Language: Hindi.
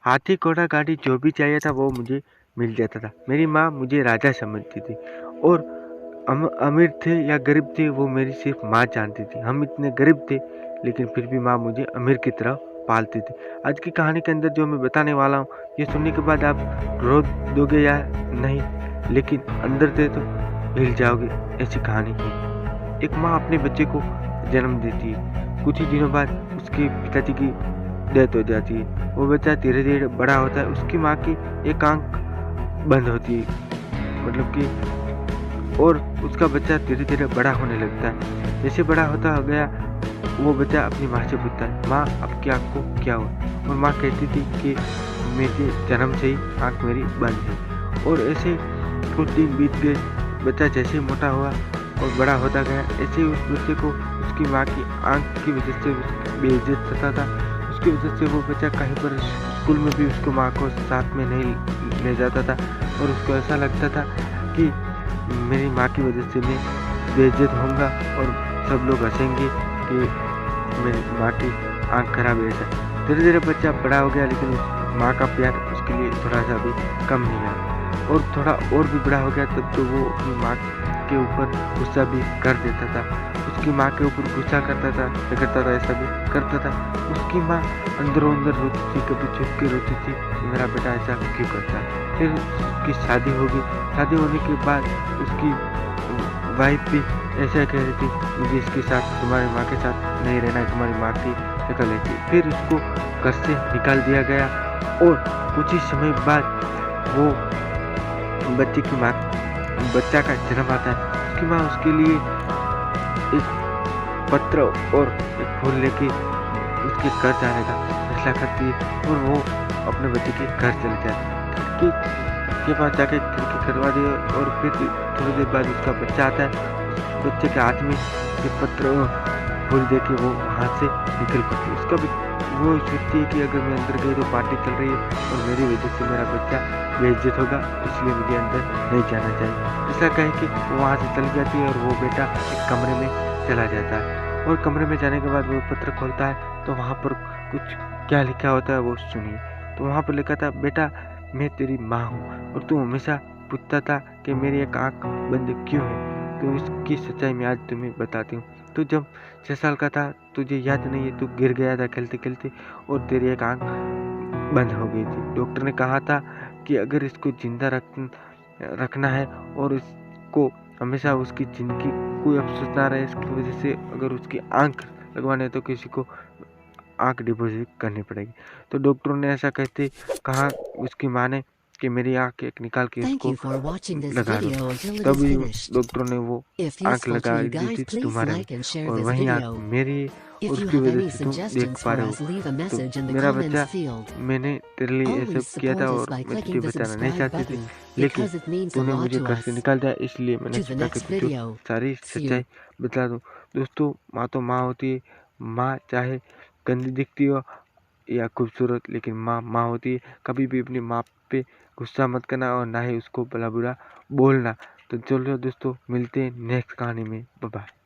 हाथी घोड़ा गाड़ी जो भी चाहिए था वो मुझे मिल जाता था। मेरी माँ मुझे राजा समझती थी और अमीर थे या गरीब थे वो मेरी सिर्फ माँ जानती थी। हम इतने गरीब थे लेकिन फिर भी माँ मुझे अमीर की तरह पालती थी। आज की कहानी के अंदर जो मैं बताने वाला हूँ ये सुनने के बाद आप रो दोगे या नहीं, लेकिन अंदर से तो हिल जाओगे। ऐसी कहानी है। एक माँ अपने बच्चे को जन्म देती है। कुछ ही दिनों बाद उसके पिताजी की डेथ हो जाती है। वो बच्चा धीरे धीरे बड़ा होता है। उसकी माँ की एक आंख बंद होती है, मतलब कि, और उसका बच्चा धीरे धीरे बड़ा होने लगता है। जैसे बड़ा होता हो गया वो बच्चा अपनी माँ से पूछता है, माँ अब क्या आपको क्या हुआ? और माँ कहती थी कि मेरे जन्म से ही आँख मेरी बंद है। और ऐसे कुछ दिन बीत गए। बच्चा जैसे मोटा हुआ और बड़ा होता गया ऐसे उस बच्चे को उसकी माँ की आँख की वजह से बेइज्जत होता था। उसकी वजह से वो बच्चा कहीं पर स्कूल में भी उसको माँ को साथ में नहीं ले जाता था और उसको ऐसा लगता था कि मेरी माँ की वजह से मैं बेइज्जत होऊंगा और सब लोग हंसेंगे कि मेरी माँ की आँख खराब है। ऐसा धीरे धीरे बच्चा बड़ा हो गया लेकिन उस माँ का प्यार उसके लिए थोड़ा सा भी कम नहीं हुआ और थोड़ा और भी बड़ा हो गया तब तो वो अपनी माँ के ऊपर गुस्सा भी कर देता था। उसकी माँ के ऊपर गुस्सा करता था, झगड़ता था, ऐसा भी करता था। उसकी माँ अंदरों अंदर रोती थी, कभी छुप के रोती थी कि मेरा बेटा ऐसा क्यों करता है। फिर उसकी शादी होगी। शादी होने के बाद उसकी वाइफ भी ऐसा कह रही थी, मुझे इसके साथ तुम्हारी माँ के साथ नहीं रहना है, तुम्हारी माँ की शक्ल ऐसी। फिर उसको घर से निकाल दिया गया और कुछ ही समय बाद वो बच्चे की माँ बच्चा का जन्म आता है। उसकी माँ उसके लिए एक पत्र और एक फूल लेके उसके घर जाने का फैसला करती है और वो अपने बच्चे के घर चले जाते हैं। खिड़की के पास जाके खिड़की करवा दी और फिर थोड़ी देर बाद उसका बच्चा आता है। उस बच्चे के हाथ में ये पत्र और फूल दे के वो वहाँ से निकल पड़ती है। उसका भी वो सोचती है कि अगर मैं अंदर गई तो पार्टी चल रही है और मेरी वजह से मेरा बच्चा बेइज्जत होगा, इसलिए मुझे अंदर नहीं जाना चाहिए। ऐसा कह के वो वहाँ से चली जाती है और वो बेटा एक कमरे में चला जाता है। और कमरे में जाने के बाद वो पत्र खोलता है तो वहाँ पर कुछ क्या लिखा होता है वो सुनिए। तो वहाँ पर लिखा था, बेटा मैं तेरी माँ हूँ और तू हमेशा पूछता था कि मेरी एक आँख बंद क्यों है, तो इसकी सच्चाई मैं आज तुम्हें बताती हूँ। तू जब 6 साल का था तुझे याद नहीं है, तू गिर गया था खेलते खेलते और तेरी एक आँख बंद हो गई थी। डॉक्टर ने कहा था कि अगर इसको जिंदा रखना है और इसको हमेशा उसकी जिंदगी कोई अफसोस ना रहे इसकी वजह से, अगर उसकी आँख लगवाने है तो किसी को आँख डिपॉजिट करनी पड़ेगी। तो डॉक्टरों ने ऐसा कहते कहा उसकी माँ ने कि मेरी आँख एक निकाल के Thank इसको you for watching this लगा दो। video until it is तभी finished. डॉक्टरों ने वो If आँख useful to लगा you दी guys, थी please तुम्हारे में like and share और this वही आँख video. मेरी है और If you उसकी have वजह any से तुम देख suggestions पा for रहे हो। us, leave a तो message in the मेरा comments बच्चा field. मैंने तेरे लिए ऐसा Always किया था support us और by मैं clicking तुझे the बताना नहीं subscribe चाहती थी, button लेकिन because it means a तूने lot मुझे to घर से us. निकाल दिया इसलिए मैंने To the सोचा कि next तुझे video. सारी See you. सच्चाई बता दूं। दोस्तों माँ तो माँ होती है। माँ चाहे गंदी दिखती हो या खूबसूरत, लेकिन माँ माँ होती है। कभी भी अपनी माँ पे गुस्सा मत करना और ना ही उसको भला बुरा बोलना। तो चलो दोस्तों मिलते हैं नेक्स्ट कहानी में। Bye bye.